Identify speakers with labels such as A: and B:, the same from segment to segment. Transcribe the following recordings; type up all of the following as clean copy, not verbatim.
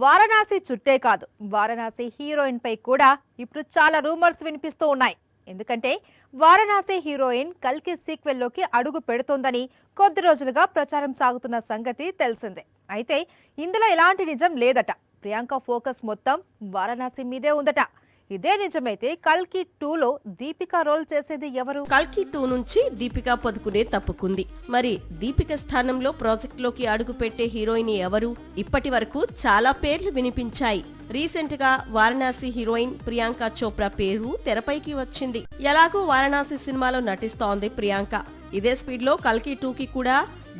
A: వారణాసి చుట్టే కాదు, వారణాసి హీరోయిన్ పై కూడా ఇప్పుడు చాలా రూమర్స్ వినిపిస్తూ ఉన్నాయి. ఎందుకంటే వారణాసి హీరోయిన్ కల్కి సీక్వెల్లోకి అడుగు పెడుతోందని కొద్ది రోజులుగా ప్రచారం సాగుతున్న సంగతి తెలిసిందే. అయితే ఇందులో ఎలాంటి నిజం లేదట. ప్రియాంక ఫోకస్ మొత్తం వారణాసి మీదే ఉందట. ఇదే నిజమైతే కల్కి 2లో దీపిక రోల్ చేసేది ఎవరు?
B: కల్కి 2 నుంచి దీపిక పదుకునే తప్పుకుంది. మరి దీపిక స్థానంలో ప్రాజెక్టులోకి అడుగు పెట్టే హీరోయిన్ ఎవరు? ఇప్పటి వరకు చాలా పేర్లు వినిపించాయి. రీసెంట్ గా వారణాసి హీరోయిన్ ప్రియాంక చోప్రా పేరు తెరపైకి వచ్చింది. ఎలాగో వారణాసి సినిమాలో నటిస్తోంది ప్రియాంక. ఇదే స్పీడ్ లో కల్కి 2కి కూడా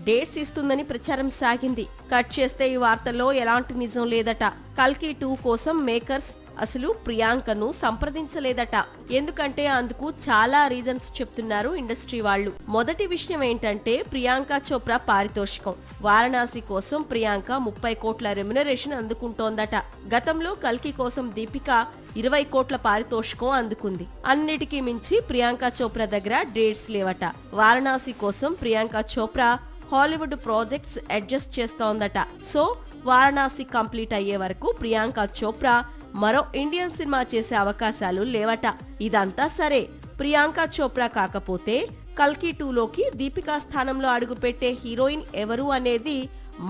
B: డేట్స్ ఇస్తుందని ప్రచారం సాగింది. కట్ చేస్తే ఈ వార్తల్లో ఎలాంటి నిజం లేదట. కల్కి 2 కోసం మేకర్స్ అసలు ప్రియాంకను సంప్రదించలేదట. ఎందుకంటే అందుకు చాలా రీజన్స్ చెప్తున్నారు ఇండస్ట్రీ వాళ్ళు. మొదటి విషయం ఏంటంటే ప్రియాంక చోప్రా పారితోషికం. వారణాసి కోసం ప్రియాంక 30 కోట్ల రెమ్యునరేషన్ అందుకుంటోందట. గతంలో కల్కి కోసం దీపిక 20 కోట్ల పారితోషికం అందుకుంది. అన్నిటికీ మించి ప్రియాంక చోప్రా దగ్గర డేట్స్ లేవట. వారణాసి కోసం Priyanka Chopra Hollywood projects adjust చేస్తోందట. సో వారణాసి కంప్లీట్ అయ్యే వరకు ప్రియాంక చోప్రా మరో ఇండియన్ సినిమా చేసే అవకాశాలు లేవట. ఇదంతా సరే, ప్రియాంక చోప్రా కాకపోతే కల్కి 2లోకి దీపికా స్థానంలో అడుగుపెట్టే హీరోయిన్ ఎవరు అనేది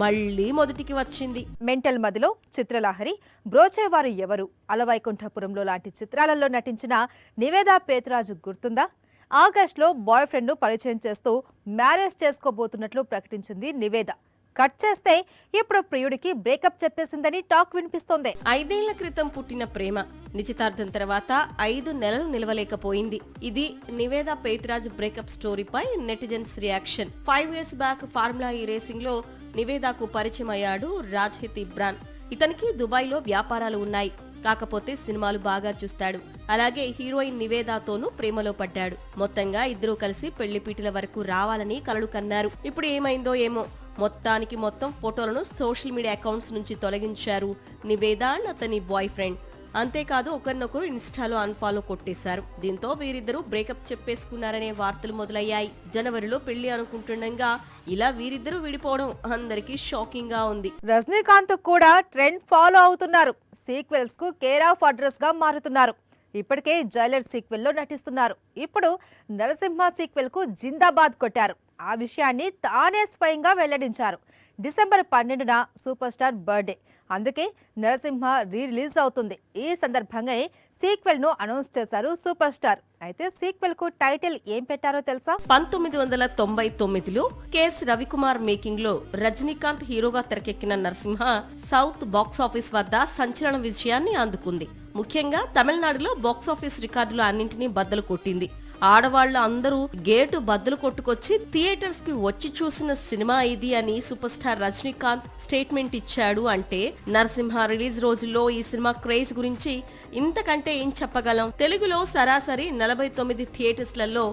B: మళ్లీ మొదటికి వచ్చింది.
A: మెంటల్ మదిలో, చిత్రలహరి, బ్రోచేవారు ఎవరు, అలవైకుంఠపురంలో లాంటి చిత్రాలలో నటించిన నివేదా పేతురాజు గుర్తుందా? ఆగస్టులో బాయ్ ఫ్రెండ్ ను పరిచయం చేస్తూ మ్యారేజ్ చేసుకోబోతున్నట్లు ప్రకటించింది నివేద. కట్ చేస్తే ఇప్పుడు ప్రియుడికి బ్రేకప్ చెప్పేసిందని టాక్ వినిపిస్తోంది.
B: 5 ఏళ్ల క్రితం పుట్టిన ప్రేమ నిశ్చితార్థం తర్వాత 5 నెలలు నిలవలేకపోయింది. ఇది నివేదా పేతురాజ్ బ్రేకప్ స్టోరీపై netizens reaction. 5 years back formula E racing లో నివేదాకు పరిచయం అయ్యాడు రాజ్హిత్ ఇబ్రాన్. ఇతనికి దుబాయ్ లో వ్యాపారాలు ఉన్నాయి. కాకపోతే సినిమాలు బాగా చూస్తాడు. అలాగే హీరోయిన్ నివేదాతోనూ ప్రేమలో పడ్డాడు. మొత్తంగా ఇద్దరూ కలిసి పెళ్లిపీటల వరకు రావాలని కలలు కన్నారు. ఇప్పుడు ఏమైందో ఏమో, మొత్తానికి మొత్తం ఫోటోలను సోషల్ మీడియా అకౌంట్స్ నుంచి తొలగించారు నివేదా అండ్ అతని బాయ్ ఫ్రెండ్. అంతేకాదు ఒకరినొకరు ఇన్స్టాలో అన్ఫాలో కొట్టేశారు. దీంతో వీరిద్దరూ బ్రేకప్ చెప్పేసుకున్నారనే వార్తలు మొదలయ్యాయి. జనవరిలో పెళ్లి అనుకుంటుండగా ఇలా వీరిద్దరూ విడిపోవడం అందరికీ షాకింగ్ గా ఉంది.
A: రజనీకాంత్ కూడా ట్రెండ్ ఫాలో అవుతున్నారు. సీక్వెల్స్ కు కేర్ ఆఫ్ అడ్రస్ గా మారుతున్నారు. ఇప్పటికే జైలర్ సీక్వెల్ లో నటిస్తున్నారు. ఇప్పుడు నరసింహ సీక్వెల్ కు జిందాబాద్ కొట్టారు. ఆ విషయాన్ని తానే స్వయంగా వెల్లడించారు. డిసెంబర్ 12న సూపర్ స్టార్ బర్త్డే, అందుకే నరసింహ రిలీజ్ అవుతుంది. ఈ సందర్భంగానే సీక్వెల్ ను అనౌన్స్ చేశారు సూపర్ స్టార్. అయితే సీక్వెల్ కు టైటిల్ ఏం పెట్టారో తెలుసా?
B: 1999లో కేఎస్ రవికుమార్ మేకింగ్ లో రజనీకాంత్ హీరోగా తెరకెక్కిన నరసింహ సౌత్ బాక్సాఫీస్ వద్ద సంచలన విజయాన్ని అందుకుంది. ముఖ్యంగా తమిళనాడులో బాక్సాఫీస్ రికార్డులు అన్నింటినీ బద్దలు కొట్టింది. ఆడవాళ్లు అందరూ గేటు బద్దలు కొట్టుకొచ్చి థియేటర్స్ కి వచ్చి చూసిన సినిమా ఇది అని సూపర్ స్టార్ రజనీకాంత్ స్టేట్మెంట్ ఇచ్చాడు. అంటే నరసింహ రిలీజ్ రోజుల్లో ఈ సినిమా క్రేజ్ గురించి ఇంతకంటే ఏం చెప్పగలం? తెలుగులో సరాసరి 49 థియేటర్స్లలో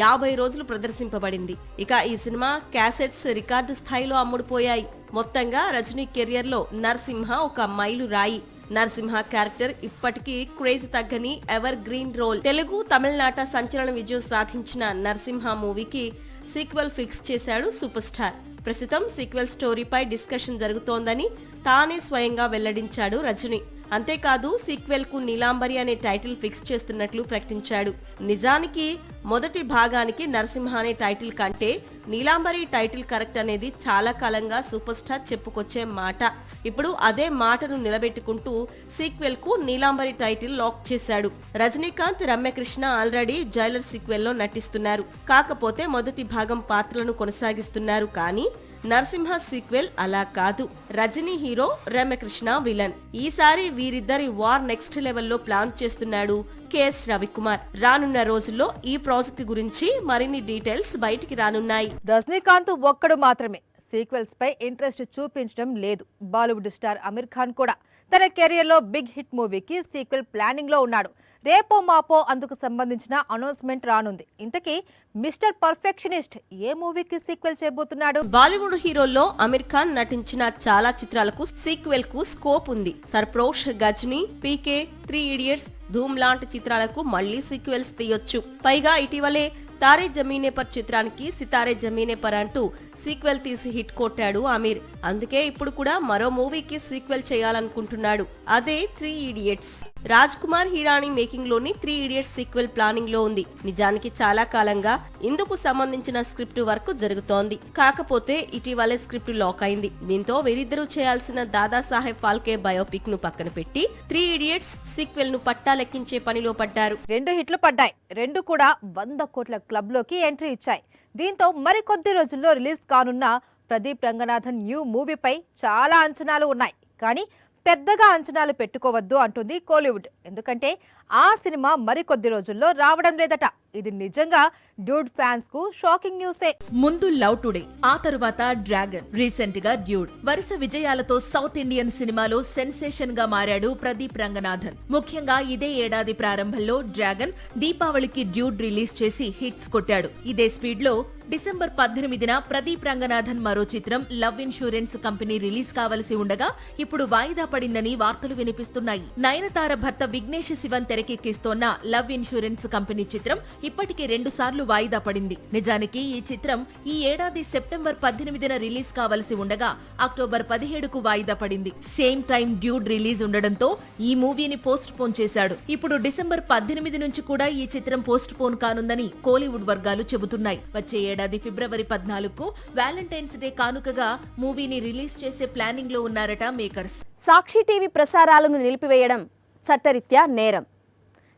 B: 50 రోజులు ప్రదర్శింపబడింది. ఇక ఈ సినిమా క్యాసెట్స్ రికార్డు స్థాయిలో అమ్ముడుపోయాయి. మొత్తంగా రజనీ కెరియర్ లో నరసింహ ఒక మైలు రాయి. నరసింహ క్యారెక్టర్ ఇప్పటికీ క్రేజ్ తగ్గని ఎవర్ గ్రీన్ రోల్. తెలుగు, తమిళనాట సంచలన విజయం సాధించిన నరసింహ మూవీకి సీక్వెల్ ఫిక్స్ చేశాడు సూపర్ స్టార్. ప్రస్తుతం సీక్వెల్ స్టోరీపై డిస్కషన్ జరుగుతోందని తానే స్వయంగా వెల్లడించాడు రజనీ. అంతేకాదు సీక్వెల్ కు నీలాంబరి అనే టైటిల్ ఫిక్స్ చేస్తున్నట్లు ప్రకటించాడు. నిజానికి మొదటి భాగానికి నరసింహ అనే టైటిల్ కంటే నీలాంబరి టైటిల్ కరెక్ట్ అనేది చాలా కాలంగా సూపర్ స్టార్ చెప్పుకొచ్చే మాట. ఇప్పుడు అదే మాటను నిలబెట్టుకుంటూ సీక్వెల్ కు నీలాంబరి టైటిల్ లాక్ చేశాడు. Rajinikanth, Ramya Krishna already Jailer sequel లో నటిస్తున్నారు. కాకపోతే మొదటి భాగం పాత్రలను కొనసాగిస్తున్నారు. కానీ నరసింహ సీక్వెల్ అలా కాదు. Rajini hero, Ramya Krishna villain. ఈసారి వీరిద్దరి వార్ నెక్స్ట్ లెవెల్లో ప్లాన్ చేస్తున్నాడు కేఎస్ రవికుమార్. రానున్న రోజుల్లో ఈ ప్రాజెక్ట్ గురించి మరిన్ని డీటెయిల్స్ బయటికి రానున్నాయి.
A: రజనీకాంత్ ఒక్కడు మాత్రమే సీక్వెల్స్ పై ఇంట్రెస్ట్ చూపించడం లేదు. బాలీవుడ్ స్టార్ అమీర్ ఖాన్ కూడా తన కెరియర్ లో బిగ్ హిట్ మూవీకి సీక్వెల్ ప్లానింగ్ లో ఉన్నాడు. రేపో మాపో అందుకు సంబంధించిన అనౌన్స్మెంట్ రానుంది. ఇంతకీ మిస్టర్ పర్ఫెక్షనిస్ట్ ఏ మూవీకి సీక్వెల్ చేయబోతున్నాడు?
B: బాలీవుడ్ హీరోల్లో అమీర్ ఖాన్ నటించిన చాలా చిత్రాలకు సీక్వెల్ కు స్కోప్ ఉంది. సర్ప్రోష్, గజ్నీ, పీకే, 3 Idiots, ధూమ్ లాంటి చిత్రాలకు మళ్లీ సీక్వెల్స్ తీయొచ్చు. పైగా ఇటీవలే తారే జమీనే పర్ చిత్రానికి సితారే జమీనే పర్ అంటూ సీక్వెల్ తీసి హిట్ కొట్టాడు ఆమీర్. అందుకే ఇప్పుడు కూడా మరో మూవీకి సీక్వెల్ చేయాలనుకుంటున్నాడు. అదే 3 ఇడియట్స్. రాజ్ కుమార్ హిరాణి మేకింగ్ లోని 3 ఇడియట్స్ సీక్వెల్ ప్లానింగ్ లో ఉంది. నిజానికి చాలా కాలంగా ఇందుకు సంబంధించిన స్క్రిప్ట్ వర్క్ జరుగుతోంది. కాకపోతే ఇటీవలే స్క్రిప్ట్ లాక్ అయింది. దీంతో వీరిద్దరూ చేయాల్సిన దాదాసాహెబ్ ఫాల్కే బయోపిక్ ను పక్కన పెట్టి 3 ఇడియట్స్ సీక్వెల్ ను పట్టాలెక్కించే పనిలో పడ్డారు.
A: 2 హిట్లు పడ్డాయి. 2 కూడా 100 కోట్ల క్లబ్ లోకి ఎంట్రీ ఇచ్చాయి. దీంతో మరికొద్ది రోజుల్లో రిలీజ్ కానున్న ప్రదీప్ రంగనాథన్ న్యూ మూవీపై చాలా అంచనాలు ఉన్నాయి. కానీ పెద్దగా అంచనాలు పెట్టుకోవద్దు అంటుంది కోలీవుడ్. ఎందుకంటే ఆ సినిమా మరికొద్ది రోజుల్లో రావడం లేదట. ఇది నిజంగా డ్యూడ్ ఫ్యాన్స్ కు షాకింగ్ న్యూసే.
C: ముందు లవ్ టుడే, ఆ తరువాత డ్రాగన్, రీసెంట్ గా డ్యూడ్. వరుస విజయాలతో సౌత్ ఇండియన్ సినిమాలో సెన్సేషన్ గా మారాడు ప్రదీప్ రంగనాథన్. ముఖ్యంగా ఇదే ఏడాది ప్రారంభంలో డ్రాగన్, దీపావళికి డ్యూడ్ రిలీజ్ చేసి హిట్స్ కొట్టాడు. ఇదే స్పీడ్ లో డిసెంబర్ 18న ప్రదీప్ రంగనాథన్ మరో చిత్రం లవ్ ఇన్సూరెన్స్ కంపెనీ రిలీజ్ కావలసి ఉండగా ఇప్పుడు వాయిదా పడిందని వార్తలు వినిపిస్తున్నాయి. నయనతార భర్త విఘ్నేష్ శివన్ తెరకెక్కిస్తోన్న లవ్ ఇన్సూరెన్స్ కంపెనీ చిత్రం ఇప్పటికే 2 సార్లు వాయిదా పడింది. నిజానికి ఈ చిత్రం ఈ ఏడాది సెప్టెంబర్ 18న రిలీజ్ కావలసి ఉండగా అక్టోబర్ 17కు వాయిదా పడింది. సేమ్ టైం డ్యూడ్ రిలీజ్ ఉండడంతో ఈ మూవీని పోస్ట్ పోన్ చేశాడు. ఇప్పుడు డిసెంబర్ 18 నుంచి కూడా ఈ చిత్రం పోస్ట్ పోన్ కానుందని కోలీవుడ్ వర్గాలు చెబుతున్నాయి. వచ్చే ఏడాది ఫిబ్రవరి 14కు వ్యాలంటైన్స్ డే కానుకగా మూవీని రిలీజ్ చేసే ప్లానింగ్ లో ఉన్నారట మేకర్స్.
D: సాక్షి టీవీ ప్రసారాలను నిలిపివేయడం చట్టరీత్యా నేరం.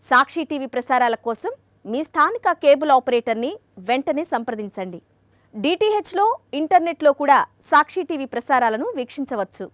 D: సాక్షి టీవీ ప్రసారాల కోసం మీ స్థానిక కేబుల్ ఆపరేటర్ని వెంటనే సంప్రదించండి. డిటిహెచ్లో, ఇంటర్నెట్లో కూడా సాక్షి టీవీ ప్రసారాలను వీక్షించవచ్చు.